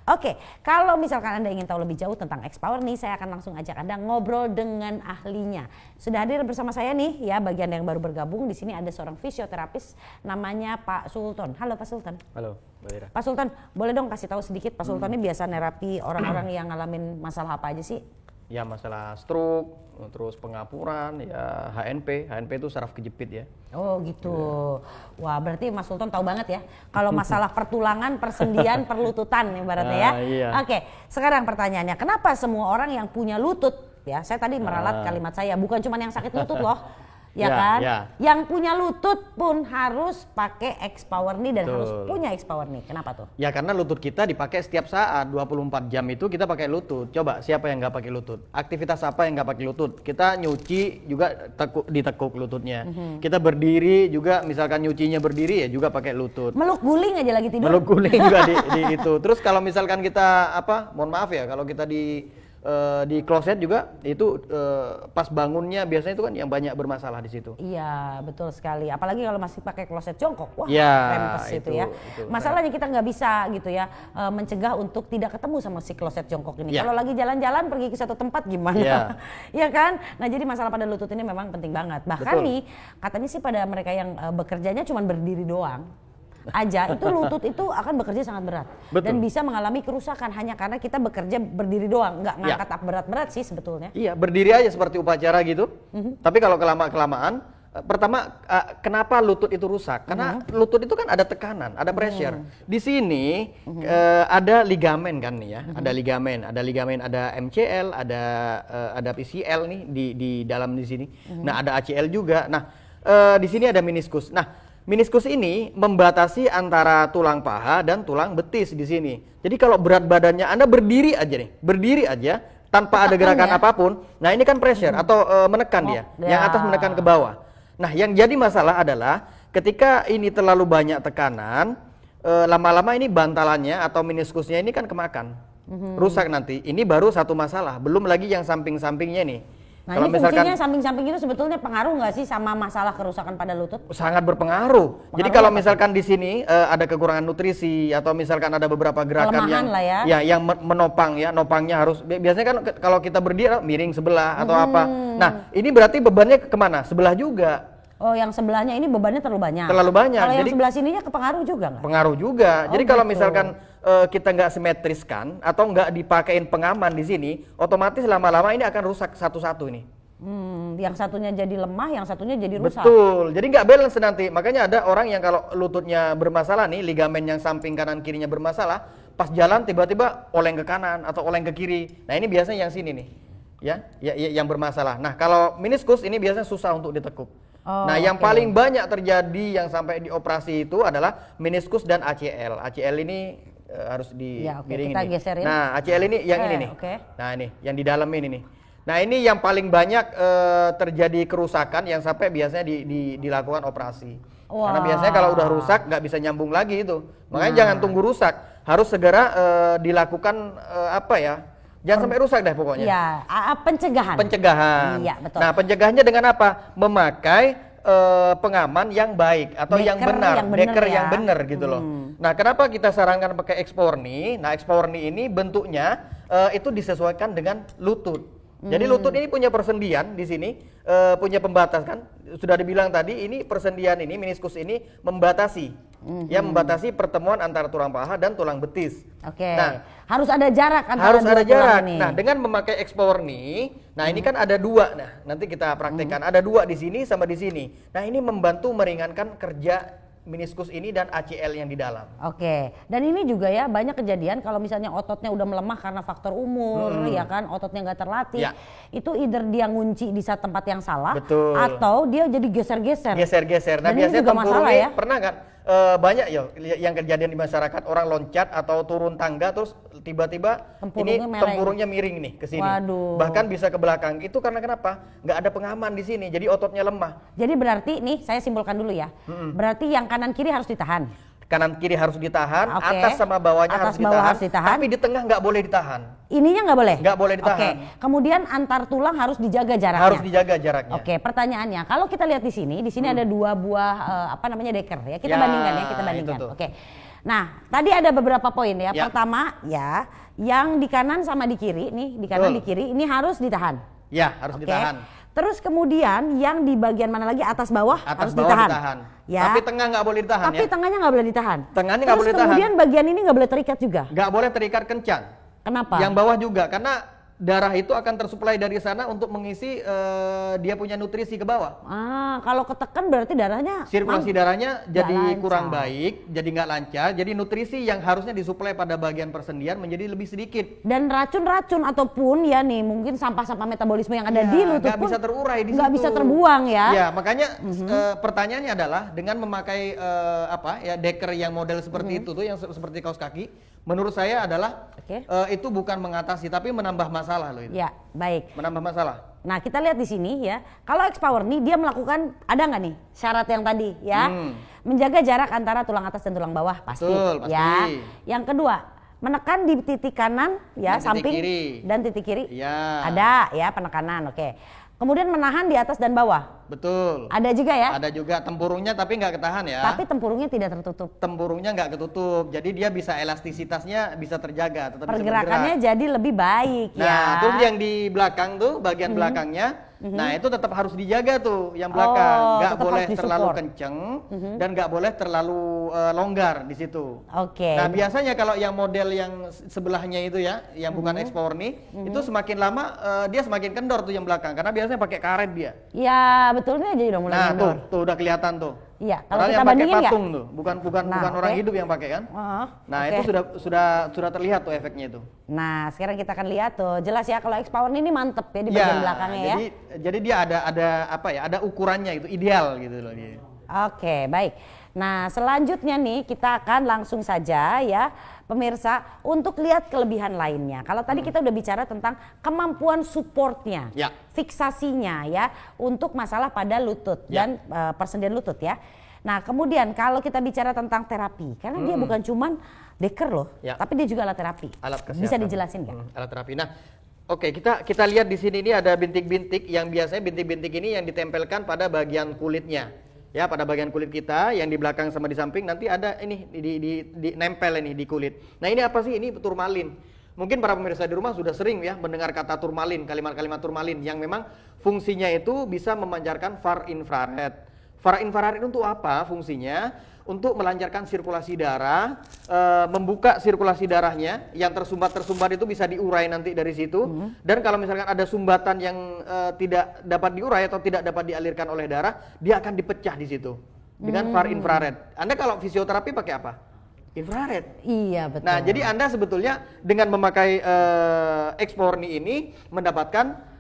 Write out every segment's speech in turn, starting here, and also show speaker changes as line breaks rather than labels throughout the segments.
Oke, kalau misalkan Anda ingin tahu lebih jauh tentang X-Power nih, saya akan langsung ajak Anda ngobrol dengan ahlinya. Sudah hadir bersama saya nih ya, bagian yang baru bergabung. Di sini ada seorang fisioterapis namanya Pak Sultan. Halo Pak Sultan.
Halo, Mbak Ira.
Pak Sultan, boleh dong kasih tahu sedikit Pak Sultan ini biasa nerapi orang-orang yang ngalamin masalah apa aja sih?
Ya masalah stroke, terus pengapuran, ya HNP itu saraf kejepit ya.
Oh gitu. Wah berarti Mas Sultan tahu banget ya kalau masalah pertulangan, persendian, perlututan ibaratnya ya.
Iya.
Oke, sekarang pertanyaannya, kenapa semua orang yang punya lutut, ya saya tadi meralat kalimat saya, bukan cuma yang sakit lutut loh, ya kan? Yang punya lutut pun harus pakai X-Power Knee dan harus punya X-Power Knee. Kenapa tuh?
Ya karena lutut kita dipakai setiap saat, 24 jam itu kita pakai lutut. Coba siapa yang nggak pakai lutut? Aktivitas apa yang nggak pakai lutut? Kita nyuci juga ditekuk lututnya. Kita berdiri juga, misalkan nyucinya berdiri ya juga pakai lutut.
Meluk guling aja lagi tidur.
Meluk guling juga di itu. Terus kalau misalkan kita mohon maaf ya, kalau kita di kloset juga itu pas bangunnya biasanya itu kan yang banyak bermasalah di situ.
Iya betul sekali. Apalagi kalau masih pakai kloset jongkok, wah
ya,
rempes itu ya. Masalahnya kita nggak bisa gitu ya mencegah untuk tidak ketemu sama si kloset jongkok ini. Kalau lagi jalan-jalan pergi ke satu tempat gimana? Ya kan. Nah jadi masalah pada lutut ini memang penting banget. Bahkan nih katanya sih pada mereka yang bekerjanya cuma berdiri doang aja, itu lutut itu akan bekerja sangat berat. Dan bisa mengalami kerusakan hanya karena kita bekerja berdiri doang, nggak ngangkat berat-berat sih sebetulnya.
Iya, berdiri aja seperti upacara gitu. Tapi kalau kelamaan, pertama kenapa lutut itu rusak? Karena lutut itu kan ada tekanan, ada pressure. Di sini ada ligamen kan nih ya, ada ligamen, ada MCL, ada PCL nih di dalam di sini. Nah, ada ACL juga. Nah, di sini ada meniskus. Nah, meniskus ini membatasi antara tulang paha dan tulang betis di sini. Jadi kalau berat badannya Anda berdiri aja tanpa ada gerakan apapun, nah ini kan pressure atau menekan dia, yang atas menekan ke bawah. Nah yang jadi masalah adalah ketika ini terlalu banyak tekanan, lama-lama ini bantalannya atau meniskusnya ini kan kemakan, rusak nanti. Ini baru satu masalah, belum lagi yang samping-sampingnya nih.
Nah kalau ini fungsinya samping-samping itu sebetulnya pengaruh nggak sih sama masalah kerusakan pada lutut?
Sangat berpengaruh. Jadi kalau misalkan di sini ada kekurangan nutrisi atau misalkan ada beberapa gerakan yang menopang ya, nopangnya harus biasanya kan kalau kita berdiri miring sebelah atau apa. Nah ini berarti bebannya kemana? Sebelah juga.
Oh yang sebelahnya ini bebannya terlalu banyak.
Terlalu banyak.
Kalau yang sebelah sininya kepengaruh juga nggak?
Pengaruh juga. Jadi kalau misalkan kita nggak simetriskan atau nggak dipakein pengaman di sini, otomatis lama-lama ini akan rusak satu-satu ini.
Yang satunya jadi lemah, yang satunya jadi rusak.
Betul. Jadi nggak balance nanti. Makanya ada orang yang kalau lututnya bermasalah nih, ligamen yang samping kanan kirinya bermasalah, pas jalan tiba-tiba oleng ke kanan atau oleng ke kiri. Nah ini biasanya yang sini nih, ya yang bermasalah. Nah kalau meniskus ini biasanya susah untuk ditekuk. Nah yang paling banyak terjadi yang sampai dioperasi itu adalah meniskus dan ACL. ACL ini harus dimiringin
kita geserin.
Nah ACL ini yang ini nih. Nah ini yang di dalam ini nih. Nah ini yang paling banyak terjadi kerusakan yang sampai biasanya dilakukan operasi. Karena biasanya kalau udah rusak nggak bisa nyambung lagi itu. Makanya jangan tunggu rusak, harus segera dilakukan jangan sampai rusak deh pokoknya.
Iya, pencegahan. Iya, betul.
Nah, pencegahannya dengan apa? Memakai pengaman yang baik atau yang benar, deker yang benar gitu loh. Nah, kenapa kita sarankan pakai X-Power Knee? Nah, X-Power Knee ini bentuknya itu disesuaikan dengan lutut. Jadi lutut ini punya persendian di sini, punya pembatas kan. Sudah dibilang tadi ini persendian ini, meniskus ini membatasi. Ya membatasi pertemuan antara tulang paha dan tulang betis.
Nah, harus ada jarak antara
harus ada jarak. Nah, dengan memakai X-Power Knee, nah ini kan ada dua. Nah, nanti kita praktekkan. Ada dua di sini sama di sini. Nah, ini membantu meringankan kerja meniskus ini dan ACL yang di dalam.
Dan ini juga ya banyak kejadian kalau misalnya ototnya udah melemah karena faktor umur, ya kan, ototnya nggak terlatih, itu either dia ngunci di saat tempat yang salah, atau dia jadi geser-geser.
Nah biasanya tempurungnya pernah kan? Banyak ya yang kejadian di masyarakat, orang loncat atau turun tangga terus tiba-tiba tempurungnya miring nih ke sini. Bahkan bisa ke belakang. Itu karena kenapa? Nggak ada pengaman di sini, jadi ototnya lemah.
Jadi berarti nih saya simpulkan dulu ya. Berarti yang kanan kiri harus ditahan.
Kanan kiri harus ditahan, atas sama bawahnya harus ditahan, tapi di tengah nggak boleh ditahan.
Ininya nggak boleh?
Nggak boleh ditahan.
Kemudian antar tulang harus dijaga jaraknya.
Harus dijaga jaraknya.
Pertanyaannya, kalau kita lihat di sini ada dua buah deker ya. Kita bandingkan. Nah, tadi ada beberapa poin ya. Pertama ya, yang di kanan sama di kiri nih, di kanan di kiri ini harus ditahan.
Ya, harus ditahan.
Terus kemudian yang di bagian mana lagi, atas bawah harus ditahan. Ya.
Tapi tengah nggak boleh ditahan.
Tapi tengahnya nggak boleh ditahan.
Tengahnya nggak boleh ditahan.
Kemudian bagian ini nggak boleh terikat juga.
Nggak boleh terikat kencang.
Kenapa?
Yang bawah juga, karena darah itu akan tersuplai dari sana untuk mengisi dia punya nutrisi ke bawah.
Kalau ketekan berarti darahnya
sirkulasi darahnya jadi kurang baik, jadi nggak lancar, jadi nutrisi yang harusnya disuplai pada bagian persendian menjadi lebih sedikit.
Dan racun-racun ataupun ya nih mungkin sampah-sampah metabolisme yang ada di lutut
nggak bisa terurai di situ.
Nggak bisa terbuang ya.
Ya makanya pertanyaannya adalah dengan memakai deker yang model seperti itu tuh, yang seperti kaos kaki, menurut saya adalah itu bukan mengatasi tapi menambah masalah loh itu.
Ya, baik.
Menambah masalah.
Nah, kita lihat di sini ya. Kalau X-Power nih dia melakukan, ada nggak nih syarat yang tadi ya? Menjaga jarak antara tulang atas dan tulang bawah pasti.
Betul, pasti.
Ya. Yang kedua, menekan di titik kanan ya,
dan
samping
titik kiri.
Dan titik kiri.
Ya.
Ada ya penekanan, oke. Kemudian menahan di atas dan bawah.
Betul.
Ada juga ya?
Ada juga tempurungnya tapi nggak ketahan ya.
Tapi tempurungnya tidak tertutup.
Tempurungnya nggak ketutup, jadi dia bisa elastisitasnya bisa terjaga, tetap
pergerakannya
bisa bergerak.
Jadi lebih baik ya.
Nah, terus yang di belakang tuh, bagian belakangnya, nah itu tetap harus dijaga tuh, yang belakang. Nggak boleh terlalu kenceng dan nggak boleh terlalu longgar di situ.
Oke.
Nah biasanya kalau yang model yang sebelahnya itu ya, yang bukan X-Power nih, itu semakin lama dia semakin kendor tuh yang belakang, karena biasanya pakai karet dia.
Ya betulnya jadi udah mulai kendor.
Tuh udah kelihatan tuh.
Iya, kalau kita
yang
bandingin
pakai patung tuh, bukan orang hidup yang pakai kan? Itu sudah terlihat tuh efeknya itu.
Nah, sekarang kita akan lihat tuh, jelas ya kalau X-Power ini mantep ya di bagian belakangnya ya.
Jadi dia ada ukurannya itu ideal gitu loh dia.
Oke, baik. Nah, selanjutnya nih kita akan langsung saja ya pemirsa untuk lihat kelebihan lainnya. Kalau tadi kita udah bicara tentang kemampuan supportnya, fiksasinya ya untuk masalah pada lutut dan persendian lutut ya. Nah, kemudian kalau kita bicara tentang terapi, karena dia bukan cuman deker loh, tapi dia juga alat terapi.
Alat kesehatan.
Bisa dijelasin nggak?
Alat terapi. Nah, oke, kita lihat di sini ini ada bintik-bintik yang biasanya bintik-bintik ini yang ditempelkan pada bagian kulitnya. Ya, pada bagian kulit kita yang di belakang sama di samping nanti ada ini di nempel ini di kulit. Nah, ini apa sih? Ini turmalin. Mungkin para pemirsa di rumah sudah sering ya mendengar kata turmalin, kalimat-kalimat turmalin yang memang fungsinya itu bisa memancarkan far infrared. Far infrared itu untuk apa fungsinya? Untuk melancarkan sirkulasi darah, membuka sirkulasi darahnya yang tersumbat itu bisa diurai nanti dari situ. Dan kalau misalkan ada sumbatan yang tidak dapat diurai atau tidak dapat dialirkan oleh darah, dia akan dipecah di situ dengan far infrared. Anda kalau fisioterapi pakai apa? Infrared.
Iya, betul.
Nah, jadi Anda sebetulnya dengan memakai X-Power ini mendapatkan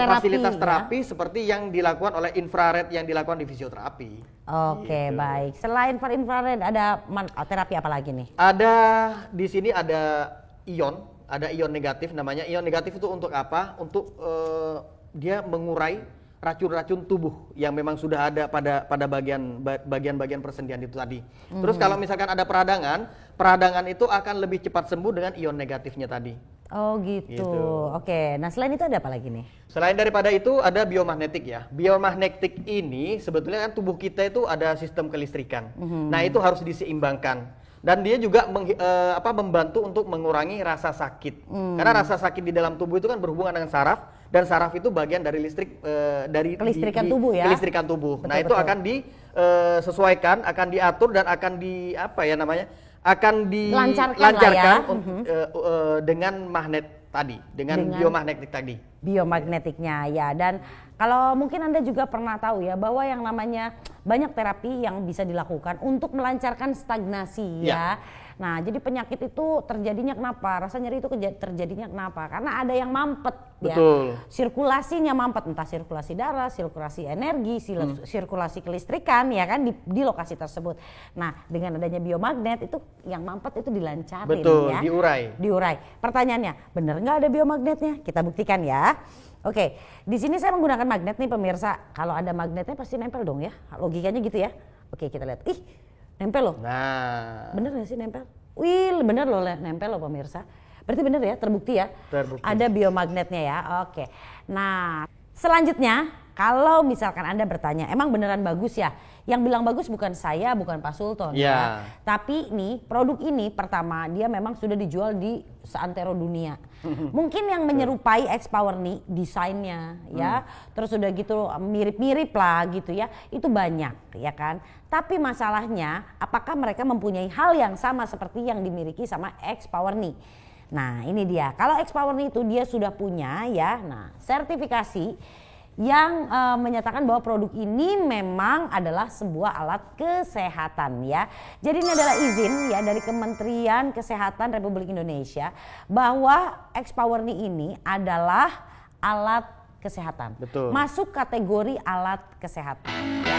fasilitas terapi seperti yang dilakukan oleh infrared yang dilakukan di fisioterapi.
Oke, baik. Selain far infrared ada terapi apa lagi nih?
Ada di sini ada ion negatif namanya. Ion negatif itu untuk apa? Untuk dia mengurai racun-racun tubuh yang memang sudah ada pada bagian-bagian persendian itu tadi. Terus kalau misalkan ada peradangan itu akan lebih cepat sembuh dengan ion negatifnya tadi.
Oh gitu. Oke. Nah, selain itu ada apa lagi nih?
Selain daripada itu ada biomagnetik ya. Biomagnetik ini sebetulnya kan tubuh kita itu ada sistem kelistrikan. Nah, itu harus diseimbangkan. Dan dia juga membantu untuk mengurangi rasa sakit. Karena rasa sakit di dalam tubuh itu kan berhubungan dengan saraf, dan saraf itu bagian dari listrik dari
kelistrikan tubuh ya.
Kelistrikan tubuh. Nah, itu akan disesuaikan, akan diatur dan akan akan dilancarkan dengan magnet tadi, dengan biomagnetik tadi.
Biomagnetiknya ya. Dan kalau mungkin Anda juga pernah tahu ya bahwa yang namanya banyak terapi yang bisa dilakukan untuk melancarkan stagnasi ya. Nah, jadi penyakit itu terjadinya kenapa? Rasa nyeri itu terjadinya kenapa? Karena ada yang mampet ya. Sirkulasinya mampet, entah sirkulasi darah, sirkulasi energi, sirkulasi kelistrikan ya kan di lokasi tersebut. Nah, dengan adanya biomagnet itu yang mampet itu dilancarin ya. Diurai. Pertanyaannya, benar nggak ada biomagnetnya? Kita buktikan ya. Oke, di sini saya menggunakan magnet nih pemirsa. Kalau ada magnetnya pasti nempel dong ya. Logikanya gitu ya. Oke, kita lihat. Ih, nempel loh.
Nah,
bener gak sih nempel? Wih, bener loh nempel loh pemirsa. Berarti bener ya, terbukti ya?
Terbukti.
Ada biomagnetnya ya, oke. Nah, selanjutnya kalau misalkan Anda bertanya, emang beneran bagus ya? Yang bilang bagus bukan saya, bukan Pak Sultan ya. Tapi nih produk ini pertama dia memang sudah dijual di seantero dunia. Mungkin yang menyerupai X-Power nih desainnya ya. Terus udah gitu mirip-mirip lah gitu ya. Itu banyak ya kan. Tapi masalahnya apakah mereka mempunyai hal yang sama seperti yang dimiliki sama X-Power nih? Nah ini dia. Kalau X-Power nih itu dia sudah punya ya. Nah sertifikasi yang menyatakan bahwa produk ini memang adalah sebuah alat kesehatan ya. Jadi ini adalah izin ya dari Kementerian Kesehatan Republik Indonesia bahwa X-Power ini adalah alat kesehatan.
Betul.
Masuk kategori alat kesehatan ya.